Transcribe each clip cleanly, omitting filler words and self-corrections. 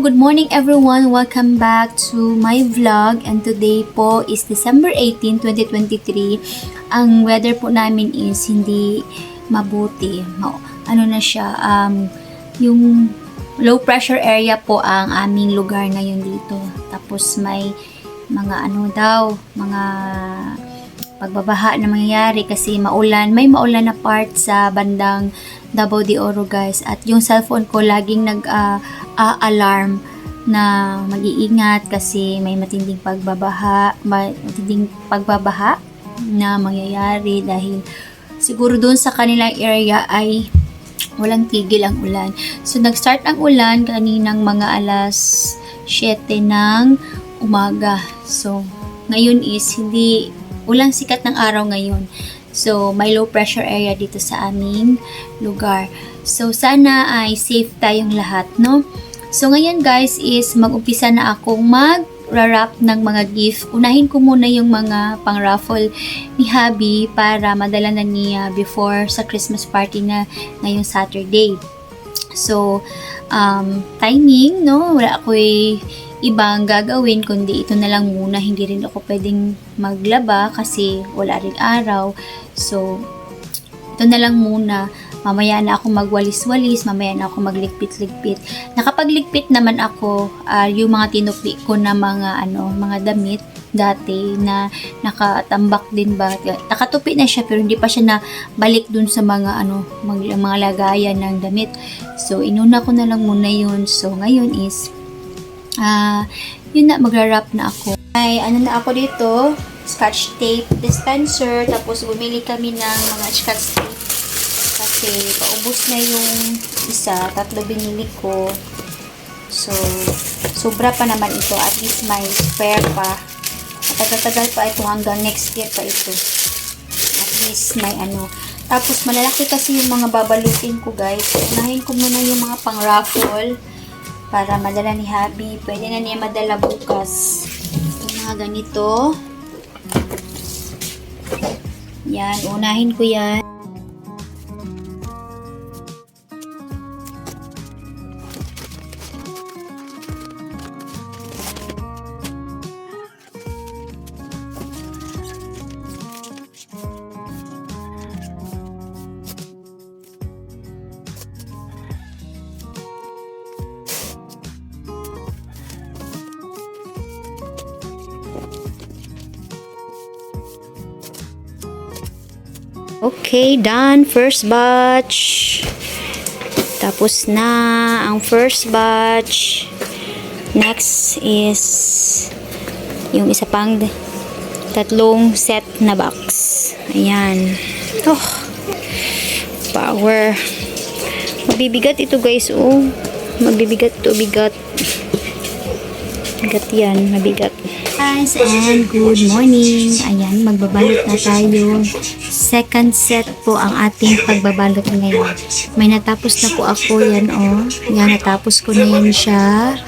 good morning everyone. Welcome back to my vlog and today po is December 18, 2023. Ang weather po namin is hindi mabuti. Ano na siya, yung low pressure area po ang aming lugar ngayon dito. Tapos may mga mga pagbabaha na mangyayari kasi maulan. May maulan na part sa bandang Davao de Oro guys. At yung cellphone ko laging nag-alarm na mag-iingat kasi may matinding pagbabaha na mangyayari dahil siguro doon sa kanilang area ay walang tigil ang ulan. So nag-start ang ulan kaninang mga alas 7 ng umaga. So ngayon is hindi ulang sikat ng araw ngayon. So, may low pressure area dito sa aming lugar. So, sana ay safe tayong lahat, no? So, ngayon guys is mag-umpisa na akong mag-wrap ng mga gift. Unahin ko muna yung mga pang-raffle ni Habi para madala na niya before sa Christmas party na ngayong Saturday. So, timing, no? Wala ako'y ibang gagawin kundi ito na lang muna. Hindi rin ako pwedeng maglaba kasi wala rin araw. So, ito na lang muna. Mamaya na ako magwalis-walis, mamaya na ako magligpit-ligpit. Nakapagligpit naman ako yung mga tinukli ko na mga damit dati na nakatambak din ba. Nakatupi na siya pero hindi pa siya na balik dun sa mga mga lagayan ng damit. So, inuna ko na lang muna yun. So, ngayon is yun na, magra-wrap na ako. Ay, na ako dito, scotch tape dispenser, tapos bumili kami ng mga scotch tape kasi paubos na yung isa, 3 binili ko. So, sobra pa naman ito, at least may spare pa. Tagal pa ito hanggang next year pa ito. At least may Tapos malalaki kasi yung mga babalutin ko guys. Unahin ko muna yung mga pang-raffle para madala ni Habi. Pwede na niya madala bukas. Yung mga ganito. Yan, unahin ko yan. Okay, done. First batch. Tapos na ang first batch. Next is yung isa pang 3 set na box. Ayan. Oh, power. Mabibigat ito guys. Oh, mabibigat ito. Bigat yan. Mabigat. Guys, and good morning. Ayan, magbabalot na tayo. Second set po ang ating pagbabalot ngayon. May natapos na po ako yan, oh. Yan, natapos ko na yan siya.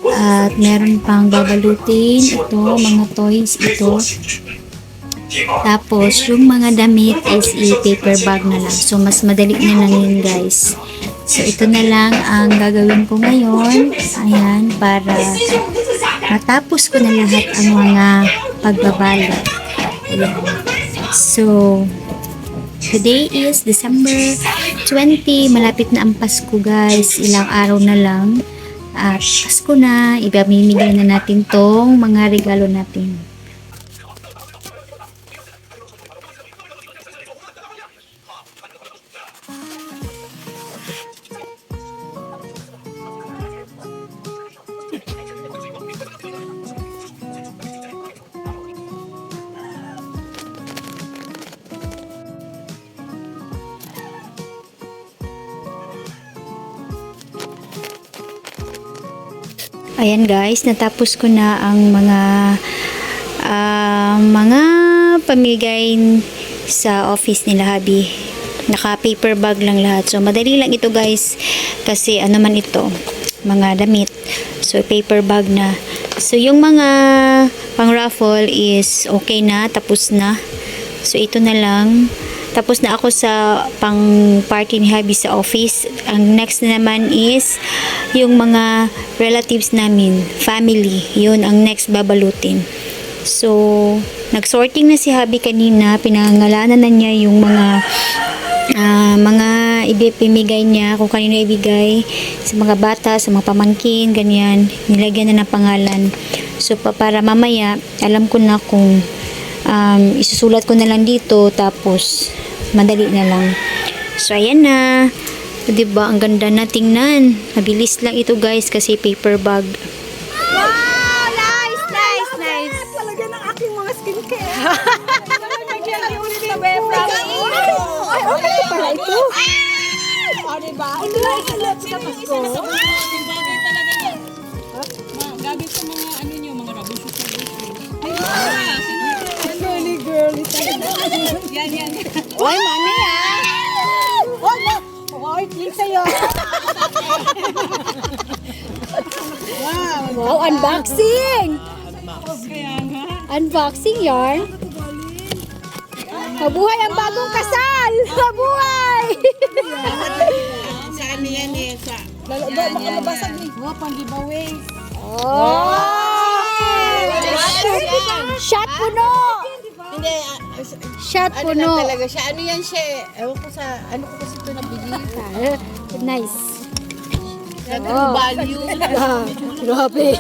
At meron pang babalutin. Ito, mga toys ito. Tapos, yung mga damit is i-paper bag na lang. So, mas madali na lang yun, guys. So, ito na lang ang gagawin ko ngayon. Ayan, para matapos ko na lahat ang mga pagbabalot. Ayan. So, today is December 20. Malapit na ang Pasko guys. Ilang araw na lang. At Pasko na. Ibamimigay na natin tong mga regalo natin. Ayan guys, natapos ko na ang mga pamigay sa office nila Habi. Naka paper bag lang lahat. So madali lang ito guys kasi man ito, mga damit. So paper bag na. So yung mga pang raffle is okay na, tapos na. So ito na lang Tapos na ako sa pang party ni Habi sa office. Ang next na naman is yung mga relatives namin, family. Yun ang next babalutin. So, nag-sorting na si Habi kanina. Pinangalanan na niya yung mga ibipimigay niya, kung kanino ibigay, sa mga bata, sa mga pamangkin, ganyan. Nilagyan na ng pangalan. So, para mamaya, alam ko na kung isusulat ko na lang dito, tapos madali na lang. So, ayan na. Diba, ang ganda na tingnan. Mabilis lang ito guys, kasi paper bag. Wow! Nice! Nice! Nice! Talaga ng aking mga skincare. Ay, okay pala ito. O, diba? Ito lang isalot sa Pasko. Yung bagay talaga yan. Gamit sa mga ano nyo, mga rabusyo sa Really girly talaga. Yan. Oy, mami ah! Oy, na! Oy, click sa'yo. Wow, unboxing! Kaya nga. Unboxing yarn. Mabuhay ang bagong kasal! Mabuhay! Sa ano yan eh? Sa... Baka mabasag ni. Oh, pang giveaway. Oh! Shot puno! Hindi, Shot ano puno! lang talaga siya. Ano yan siya eh? Ewan ko sa, ano ko kasi ito nabili. Nice. Sa true value. Ah, grabe.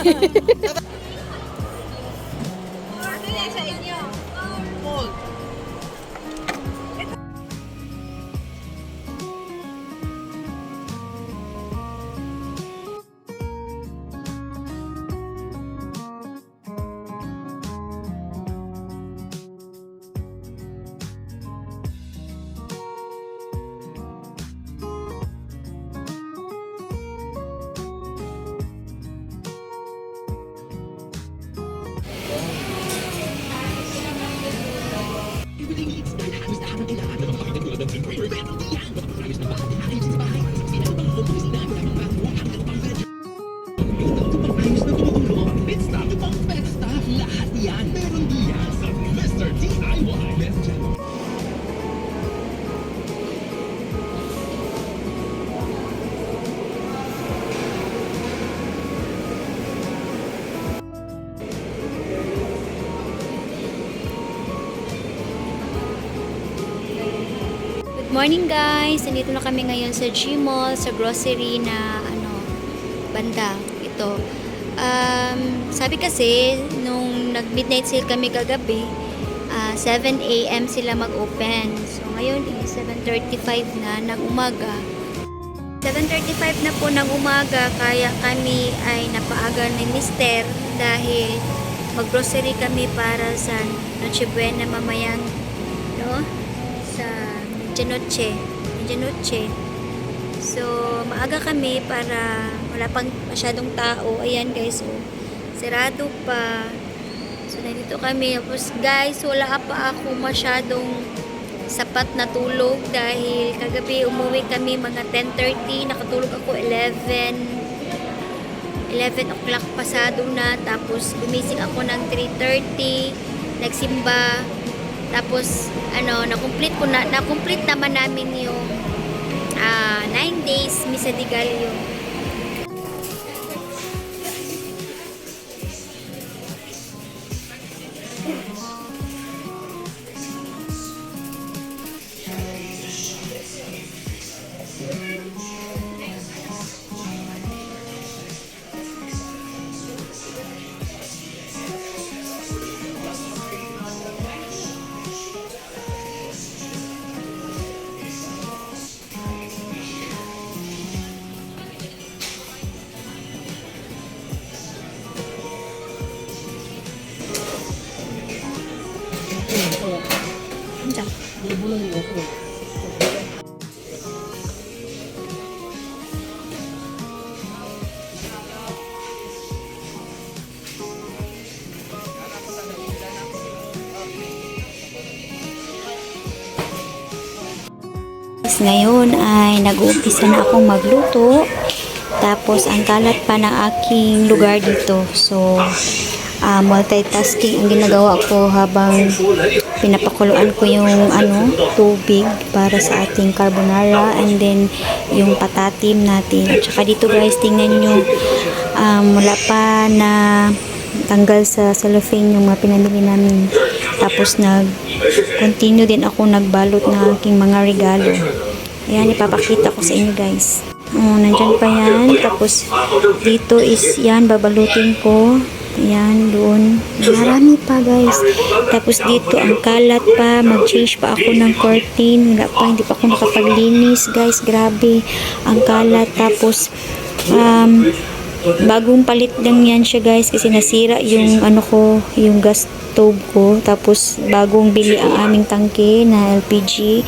Good morning guys! Nandito na kami ngayon sa Gmall, sa grocery na banda. Ito. Sabi kasi, nung nag-midnight sale kami kagabi, 7 a.m. sila mag-open. So ngayon is 7:35 na ng umaga. 7:35 na po ng umaga, kaya kami ay napaaga ni Mister dahil mag-grocery kami para sa Noche Buena mamayang, sa Medianoche. So, maaga kami para wala pang masyadong tao. Ayan guys, sarado pa. So, nandito kami. Tapos guys, wala pa ako masyadong sapat na tulog dahil kagabi umuwi kami mga 10:30. Nakatulog ako 11 o'clock pasado na. Tapos, gumising ako ng 3:30. Nagsimba. Tapos, na-complete naman namin yung 9 days Misa de Gallo. Ngayon ay nag-uumpisa na akong magluto. Tapos ang kalat pa ng aking lugar dito. So multitasking ang ginagawa ko habang pinapakuluan ko yung tubig para sa ating carbonara, and then yung patatim natin. At saka dito guys, tingnan nyo, wala pa na tanggal sa cellophane yung mga pinamili namin. Tapos continue din ako nagbalot ng aking mga regalo. Ayan, ipapakita ko sa inyo guys. Nandyan pa yan. Tapos dito is yan, babalutin ko. Ayan, doon. Marami pa guys. Tapos dito, ang kalat pa. Mag-change pa ako ng curtain. Wala pa, hindi pa ako nakapaglinis guys. Grabe, ang kalat. Tapos, bagong palit lang yan siya guys. Kasi nasira yung yung gas stove ko. Tapos, bagong bili ang aming tangke na LPG.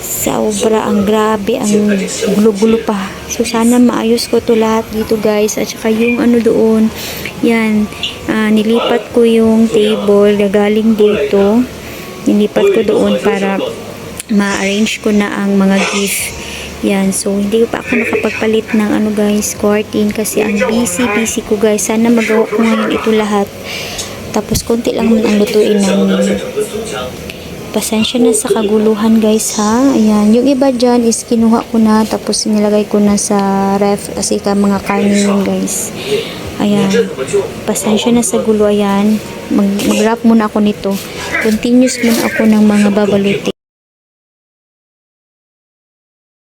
Sobra, ang grabe, ang gulo-gulo pa. So, sana maayos ko to lahat dito guys. At saka yung doon, yan, nilipat ko yung table galing dito. Nilipat ko doon para ma-arrange ko na ang mga gift. Yan, so hindi pa ako nakapagpalit ng guys, curtain kasi ang busy ko guys. Sana magawa ko ngayon ito lahat. Tapos, konti lang ang lutuin namin. Pasensya na sa kaguluhan guys ha. Ayan, yung iba dyan is kinuha ko na, tapos nilagay ko na sa ref kasi mga karne yun guys. Ayan, pasensya na sa gulo. Ayan, mag-wrap muna ako nito. Continuous muna ako ng mga babaluti.